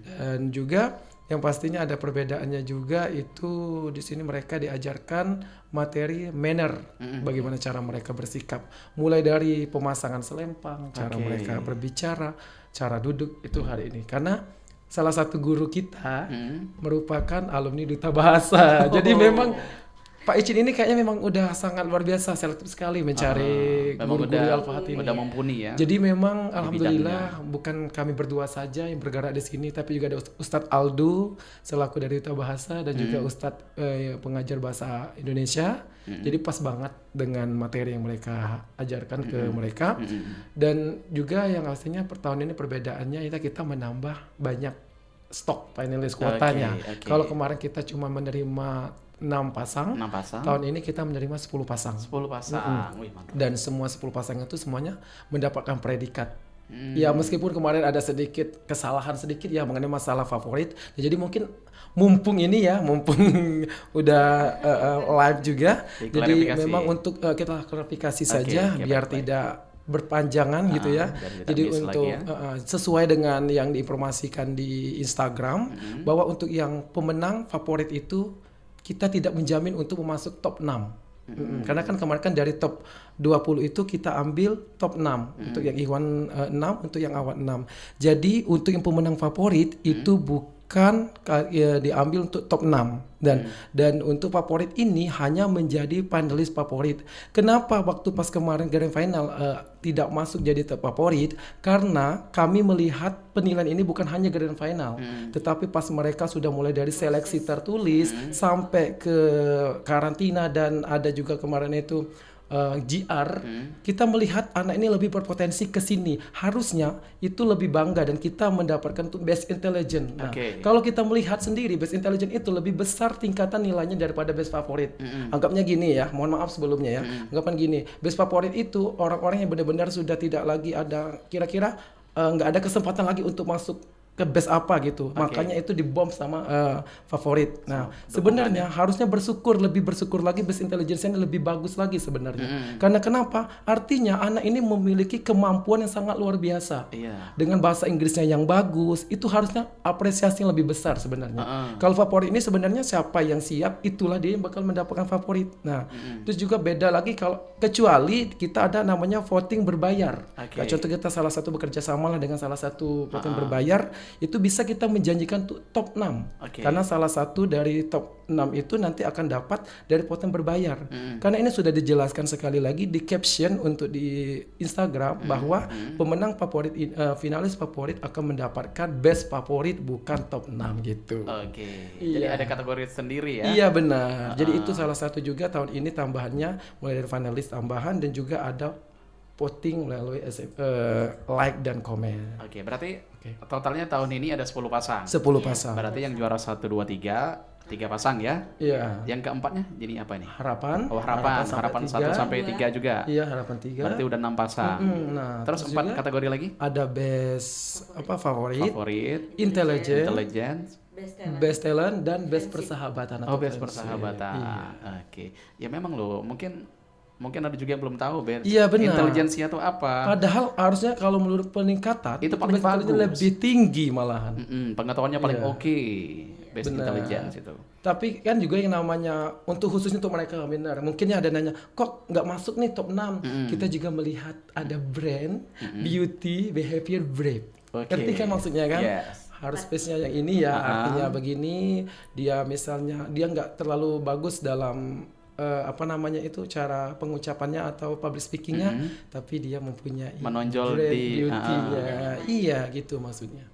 Dan juga yang pastinya ada perbedaannya juga itu di sini mereka diajarkan materi manner, bagaimana cara mereka bersikap, mulai dari pemasangan selempang, cara mereka berbicara, cara duduk itu hari ini. Karena salah satu guru kita merupakan alumni Duta Bahasa. Jadi memang Pak Icin ini kayaknya memang udah sangat luar biasa, selektif sekali mencari guru-guru Al-Fahad ini. Udah mumpuni ya. Jadi memang alhamdulillah bukan kami berdua saja yang bergerak di sini, tapi juga ada Ustadz Aldo selaku dari Duta Bahasa dan juga Ustadz pengajar bahasa Indonesia. Jadi pas banget dengan materi yang mereka ajarkan ke mereka. Dan juga yang pastinya per tahun ini perbedaannya kita menambah banyak stok finalis kuotanya. Kalau kemarin kita cuma menerima 6 pasang. Tahun ini kita menerima 10 pasang. 10 pasang. Wih, mantap. Dan semua 10 pasang itu semuanya mendapatkan predikat. Ya meskipun kemarin ada sedikit kesalahan sedikit ya mengenai masalah favorit. Jadi mungkin mumpung udah live juga. Jadi memang untuk kita klarifikasi saja biar tidak berpanjangan gitu ya. Jadi untuk lagi ya. Sesuai dengan yang diinformasikan di Instagram bahwa untuk yang pemenang favorit itu kita tidak menjamin untuk masuk top 6. Karena kan kemarin kan dari top 20 itu kita ambil top 6 untuk yang Ikhwan 6, untuk yang Awad 6. Jadi untuk yang pemenang favorit itu bukan diambil untuk top 6 dan untuk favorit ini hanya menjadi panelis favorit. Kenapa waktu pas kemarin grand final tidak masuk jadi top favorit? Karena kami melihat penilaian ini bukan hanya grand final, tetapi pas mereka sudah mulai dari seleksi tertulis sampai ke karantina dan ada juga kemarin itu GR, kita melihat anak ini lebih berpotensi ke sini. Harusnya itu lebih bangga dan kita mendapatkan best intelligence. Nah, kalau kita melihat sendiri best intelligence itu lebih besar tingkatan nilainya daripada best favorit. Anggapnya gini ya, mohon maaf sebelumnya ya. Anggapan gini, best favorit itu orang-orang yang benar-benar sudah tidak lagi ada, kira-kira nggak ada kesempatan lagi untuk masuk ke best apa gitu. Makanya itu dibom sama favorit. Nah, sebenarnya harusnya lebih bersyukur lagi best intelligence-nya lebih bagus lagi sebenarnya. Karena kenapa? Artinya anak ini memiliki kemampuan yang sangat luar biasa. Dengan bahasa Inggrisnya yang bagus, itu harusnya apresiasi yang lebih besar sebenarnya. Kalau favorit ini sebenarnya siapa yang siap, itulah dia yang bakal mendapatkan favorit. Nah, terus juga beda lagi kalau kecuali kita ada namanya voting berbayar. Contoh kita salah satu bekerja sama lah dengan salah satu voting berbayar, itu bisa kita menjanjikan top 6. Karena salah satu dari top 6 itu nanti akan dapat dari voting berbayar. Karena ini sudah dijelaskan sekali lagi di caption untuk di Instagram bahwa pemenang favorit finalis favorit akan mendapatkan best favorit bukan top 6 gitu. Jadi ada kategori sendiri ya. Iya benar. Jadi itu salah satu juga tahun ini tambahannya mulai dari finalis tambahan dan juga ada voting melalui like dan komen. Berarti totalnya tahun ini ada 10 pasang. 10 pasang. Berarti yang juara 1, 2, 3 pasang ya. Iya. Yang keempatnya jadi apa ini? Harapan. Harapan 1 sampai 3 juga. Iya, harapan 3. Berarti udah 6 pasang. Nah, terus 4 kategori lagi? Ada best favorit, intelligence, best talent dan best persahabatan. Best persahabatan. Iya. Ya memang loh, mungkin ada juga yang belum tahu intelijensia itu apa. Padahal harusnya kalau menurut peningkatan itu paling bagus, lebih tinggi malahan. Pengetahuannya paling best intelligence itu. Tapi kan juga yang namanya untuk khususnya untuk mereka benar. Mungkinnya ada nanya, kok nggak masuk nih top 6? Kita juga melihat ada brand, beauty, behavior, brave. Ngerti kan maksudnya kan? Harus space-nya yang ini ya, artinya begini. Dia misalnya dia nggak terlalu bagus dalam cara pengucapannya atau public speakingnya, tapi dia mempunyai menonjol di beauty-nya. Iya gitu maksudnya.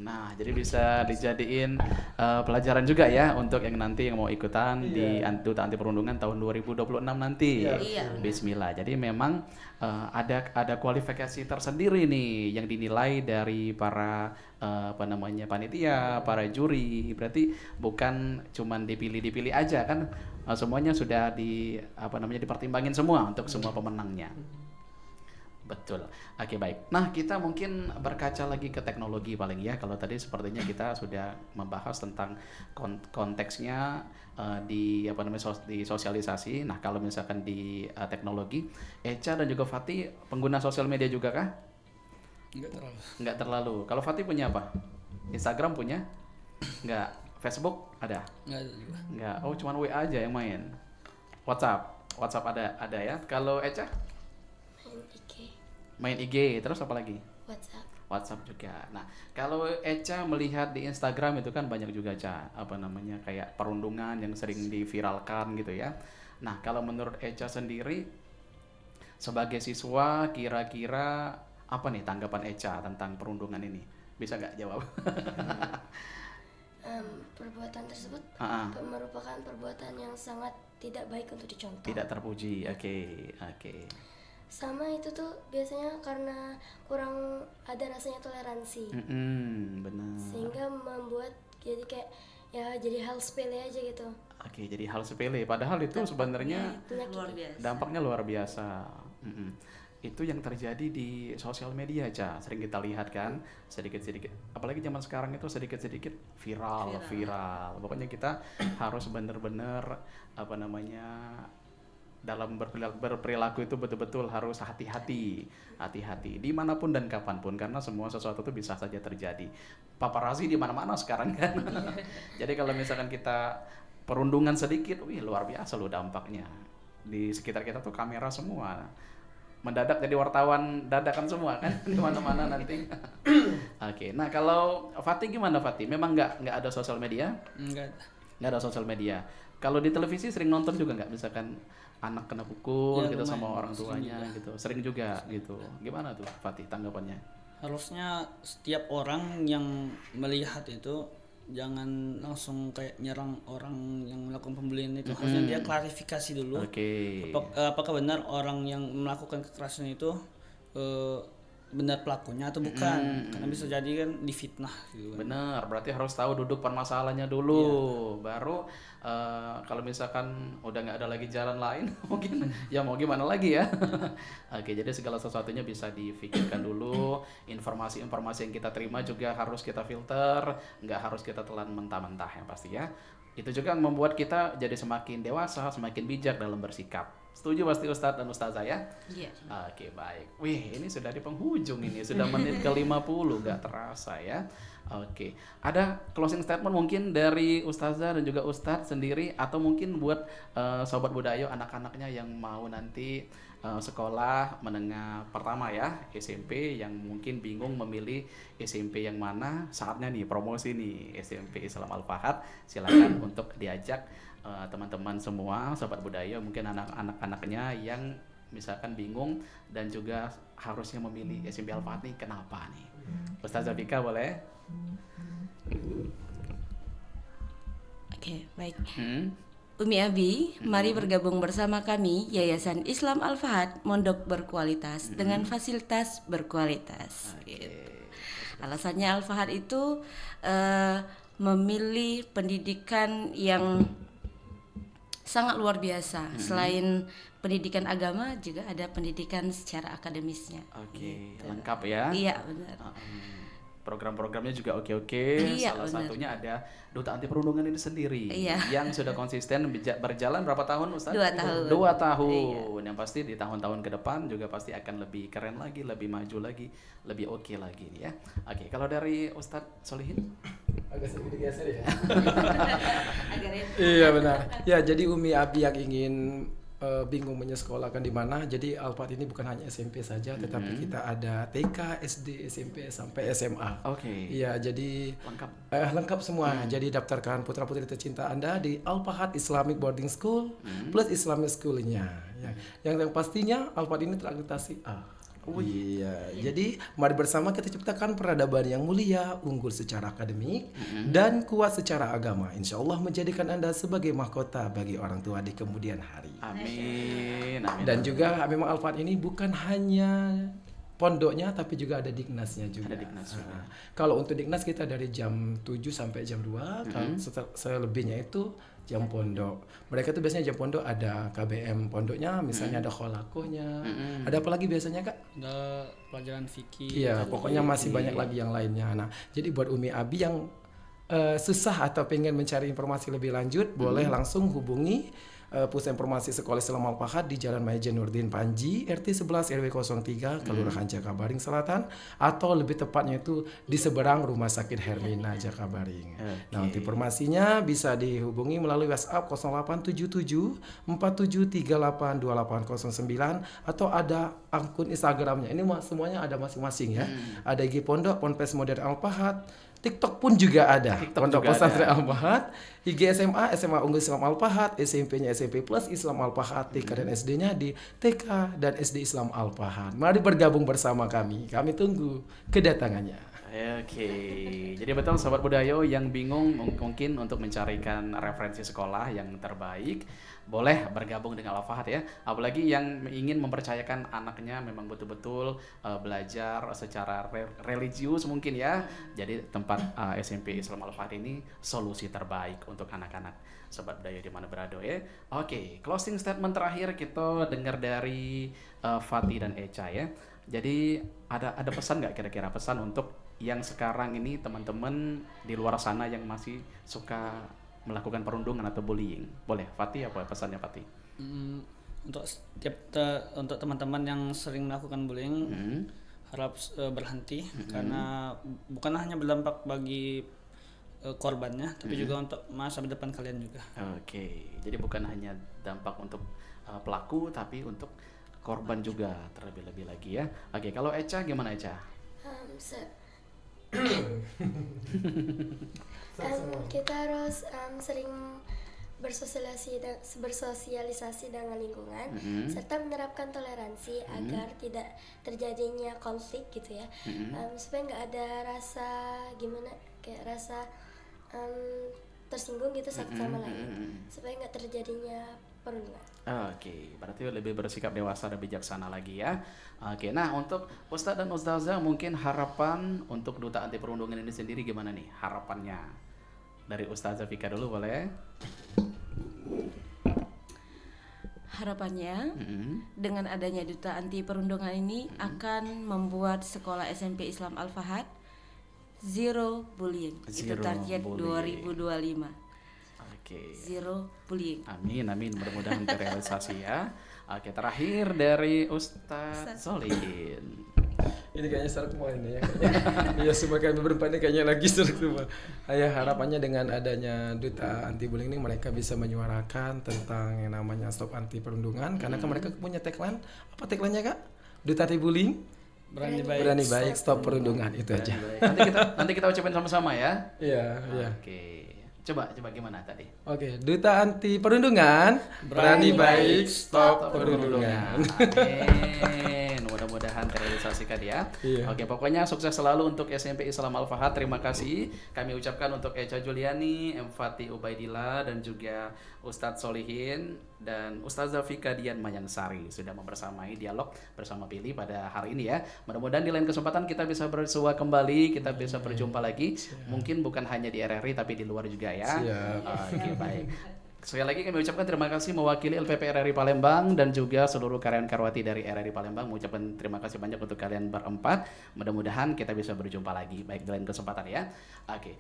Nah jadi bisa dijadiin pelajaran juga ya untuk yang nanti yang mau ikutan di Duta Anti Perundungan tahun 2026 nanti. Bismillah. Jadi memang ada kualifikasi tersendiri nih yang dinilai dari para panitia, para juri. Berarti bukan cuman dipilih aja kan, semuanya sudah dipertimbangin semua untuk semua pemenangnya. Betul. Baik. Nah, kita mungkin berkaca lagi ke teknologi paling ya. Kalau tadi sepertinya kita sudah membahas tentang konteksnya di sosialisasi. Nah, kalau misalkan di teknologi, Echa dan juga Fatih pengguna sosial media juga kah? Enggak terlalu. Kalau Fatih punya apa? Instagram punya? Enggak. Facebook ada? Enggak. Oh, cuman WA aja yang main. WhatsApp ada ya. Kalau Echa? Main IG, terus apa lagi? WhatsApp juga. Nah, kalau Echa melihat di Instagram itu kan banyak juga kayak perundungan yang sering diviralkan gitu ya. Nah, kalau menurut Echa sendiri sebagai siswa, kira-kira apa nih tanggapan Echa tentang perundungan ini? Bisa nggak jawab? Perbuatan tersebut merupakan perbuatan yang sangat tidak baik untuk dicontoh. Tidak terpuji. Oke. Sama itu tuh biasanya karena kurang ada rasanya toleransi. Benar. Sehingga membuat jadi hal sepele aja gitu. Jadi hal sepele. Padahal itu sebenarnya dampaknya luar biasa. Itu yang terjadi di sosial media aja, sering kita lihat kan, sedikit-sedikit. Apalagi zaman sekarang itu sedikit-sedikit viral. Pokoknya kita harus benar-benar dalam berperilaku itu betul-betul harus hati-hati dimanapun dan kapanpun, karena semua sesuatu itu bisa saja terjadi. Paparazzi di mana-mana sekarang kan. Jadi kalau misalkan kita perundungan sedikit, luar biasa loh dampaknya. Di sekitar kita tuh kamera semua, mendadak jadi wartawan dadakan semua kan di mana-mana nanti. Oke, nah kalau Fatih gimana Fatih? Memang nggak ada sosial media? Nggak ada sosial media. Kalau di televisi sering nonton juga nggak? Misalkan anak kena pukul gitu sama orang tuanya gitu, sering juga gitu. Gimana tuh Fatih tanggapannya? Harusnya setiap orang yang melihat itu jangan langsung kayak nyerang orang yang melakukan pembelian itu. Harusnya dia klarifikasi dulu. Apakah benar orang yang melakukan kekerasan itu benar pelakunya atau bukan? Karena bisa jadi kan difitnah gitu. Benar, berarti harus tahu duduk permasalahannya dulu. Baru kalau misalkan udah nggak ada lagi jalan lain, mungkin ya mau gimana lagi ya. Oke, jadi segala sesuatunya bisa difikirkan dulu. Informasi-informasi yang kita terima juga harus kita filter, nggak harus kita telan mentah-mentah yang pasti ya. Itu juga yang membuat kita jadi semakin dewasa, semakin bijak dalam bersikap. Setuju pasti Ustadz dan Ustazah ya? Iya. Oke, baik. Wih, ini sudah di penghujung ini, sudah menit ke-50, gak terasa ya. Oke, ada closing statement mungkin dari Ustazah dan juga Ustadz sendiri, atau mungkin buat Sobat Budayo, anak-anaknya yang mau nanti sekolah menengah pertama ya, SMP, yang mungkin bingung memilih SMP yang mana, saatnya nih promosi nih SMP Islam Al-Fahad. Silakan untuk diajak teman-teman semua Sobat Budaya, mungkin anak-anaknya yang misalkan bingung dan juga harusnya memilih SMP Al-Fahad nih, kenapa nih? Ustazah Vika boleh? Oke, baik. Umi Abi, mari bergabung bersama kami Yayasan Islam Al-Fahad, mondok berkualitas dengan fasilitas berkualitas. Gitu. Alasannya Al-Fahad itu memilih pendidikan yang sangat luar biasa. Selain pendidikan agama, juga ada pendidikan secara akademisnya. Oke, lengkap ya? Iya, benar. Program-programnya juga oke-oke. Iya, salah benar. satunya ada Duta Anti Perundungan ini sendiri, iya, yang sudah konsisten berjalan berapa tahun Ustaz? 2 tahun. 2 tahun. Iya. Yang pasti di tahun-tahun ke depan juga pasti akan lebih keren lagi, lebih maju lagi, lebih oke lagi nih ya. Oke, kalau dari Ustadz Solihin? Agak sedikit geser ya. Agak repot. Iya benar. Ya, jadi Umi Abi yang ingin bingung menyekolahkan di mana. Jadi Al-Fahad ini bukan hanya SMP saja, tetapi kita ada TK, SD, SMP sampai SMA. Oke. Iya, jadi lengkap semua. Jadi daftarkan putra-putri tercinta Anda di Al-Fahad Islamic Boarding School plus Islamic School-nya. Ya. Yang pastinya Al-Fahad ini terakreditasi A. Iya, jadi mari bersama kita ciptakan peradaban yang mulia, unggul secara akademik, dan kuat secara agama. Insya Allah menjadikan Anda sebagai mahkota bagi orang tua di kemudian hari. Amin. Amin. Dan juga memang Al-Fahad ini bukan hanya pondoknya, tapi juga ada Diknasnya juga. Ada Diknas juga. Kalau untuk Diknas kita dari jam 7 sampai jam 2, kalau selebihnya itu jam pondok. Mereka tuh biasanya jam pondok ada KBM pondoknya, misalnya ada kholakohnya. Ada apa lagi biasanya Kak? Ada pelajaran fikih. Iya, pokoknya masih banyak lagi yang lainnya. Nah, jadi buat Umi Abi yang susah atau pengen mencari informasi lebih lanjut, boleh langsung hubungi Pusat Informasi Sekolah Islam Al-Fahad di Jalan Maijen Nurdin Panji, RT 11 RW 03, Kelurahan Jakabaring Selatan, atau lebih tepatnya itu di seberang Rumah Sakit Hermina Jakabaring. Nah, untuk informasinya bisa dihubungi melalui WhatsApp 0877 47382809, atau ada akun Instagramnya. Ini semuanya ada masing-masing ya. Ada IG Pondok, Ponpes Modern Al-Fahad, TikTok pun juga ada. Pondok Pesantren Al-Fahad, IG SMA Unggul Islam Al-Fahad, SMP-nya SMP Plus Islam Al-Fahad, TK dan SD-nya di TK dan SD Islam Al-Fahad. Mari bergabung bersama kami. Kami tunggu kedatangannya. Oke, jadi betul Sobat Budayo yang bingung mungkin untuk mencarikan referensi sekolah yang terbaik, boleh bergabung dengan Al-Fahad ya. Apalagi yang ingin mempercayakan anaknya memang betul-betul belajar secara religius mungkin ya. Jadi tempat SMP Islam Al-Fahad ini solusi terbaik untuk anak-anak Sobat Budayo di mana berada ya. Oke, closing statement terakhir kita dengar dari Fatih dan Echa ya. Jadi ada pesan nggak kira-kira, pesan untuk yang sekarang ini teman-teman di luar sana yang masih suka melakukan perundungan atau bullying? Boleh Fatih, apa pesannya Fatih? untuk teman-teman yang sering melakukan bullying harap berhenti karena bukan hanya berdampak bagi korbannya tapi juga untuk masa depan kalian juga. Oke, jadi bukan hanya dampak untuk pelaku tapi untuk korban juga terlebih-lebih lagi ya. Oke, kalau Echa gimana Echa? Kita harus sering bersosialisasi dengan lingkungan serta menerapkan toleransi agar tidak terjadinya konflik gitu ya, supaya nggak ada rasa kayak rasa tersinggung gitu satu sama lain, supaya nggak terjadinya perundungan. Oke, berarti lebih bersikap dewasa dan bijaksana lagi ya. Oke, nah untuk Ustadz dan Ustazah mungkin harapan untuk Duta Anti Perundungan ini sendiri gimana nih harapannya? Dari Ustazah Vika dulu boleh? Harapannya dengan adanya Duta Anti Perundungan ini akan membuat sekolah SMP Islam Al-Fahad zero bullying. Itu target 2025. Oke. Zero bullying. Amin, mudah-mudahan terrealisasi ya. Oke, terakhir dari Ustadz Solihin. Ini kayaknya serak semua ini ya. Iya, semua kami berempat ini kayaknya lagi serak semua. Ya, harapannya dengan adanya Duta Anti Bullying ini mereka bisa menyuarakan tentang yang namanya stop anti perundungan karena kan mereka punya tagline. Apa tagline-nya Kak? Duta Anti Bullying berani baik stop perundungan, itu aja. Nanti kita ucapin sama-sama ya. Iya. Oke. Coba gimana tadi? Oke, Duta Anti Perundungan berani baik stop perundungan. Amin. Mudah-mudahan terrealisasikan ya. Iya. Oke, pokoknya sukses selalu untuk SMP Islam Al-Fahad. Terima kasih. Kami ucapkan untuk Echa Juliani, Emfati Ubaidillah dan juga Ustadz Solihin dan Ustazah Vika Dian Mayangsari sudah membersamai dialog bersama Pilih pada hari ini ya. Mudah-mudahan di lain kesempatan kita bisa bersua kembali, kita bisa berjumpa lagi. Mungkin bukan hanya di RRI tapi di luar juga ya. Oke, baik. Sekali lagi kami ucapkan terima kasih mewakili LPP RRI Palembang dan juga seluruh karyawan karyawati dari RRI Palembang. Mengucapkan terima kasih banyak untuk kalian berempat. Mudah-mudahan kita bisa berjumpa lagi baik di lain kesempatan ya. Oke.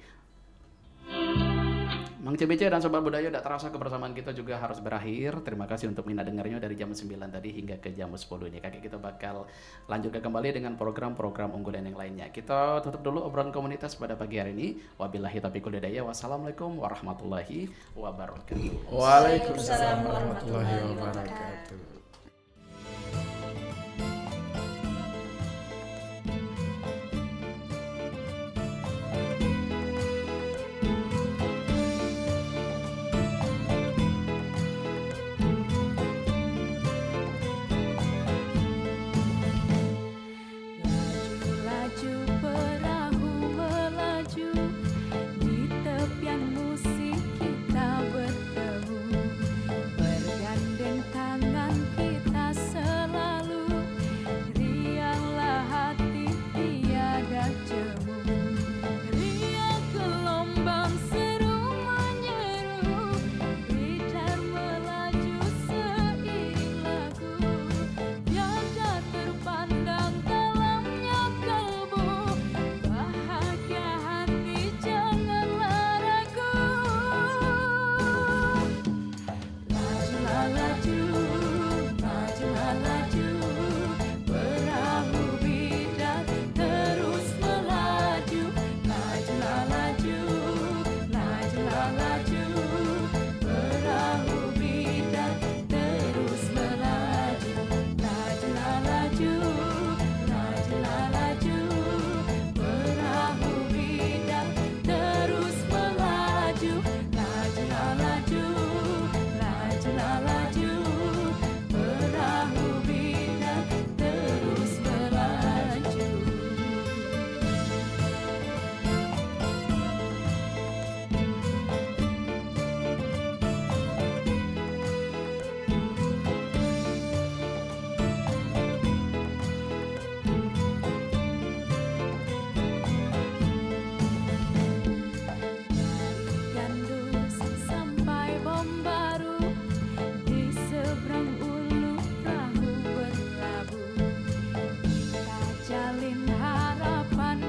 Mang CBC dan Sobat Budaya, tidak terasa kebersamaan kita juga harus berakhir. Terima kasih untuk minat dengarnya dari jam 9 tadi hingga ke jam 10 ini. Kakek kita bakal lanjutkan kembali dengan program-program unggulan yang lainnya. Kita tutup dulu obrolan komunitas pada pagi hari ini. Wabillahi taufiq wal hidayah. Wassalamualaikum warahmatullahi wabarakatuh. Waalaikumsalam warahmatullahi wabarakatuh.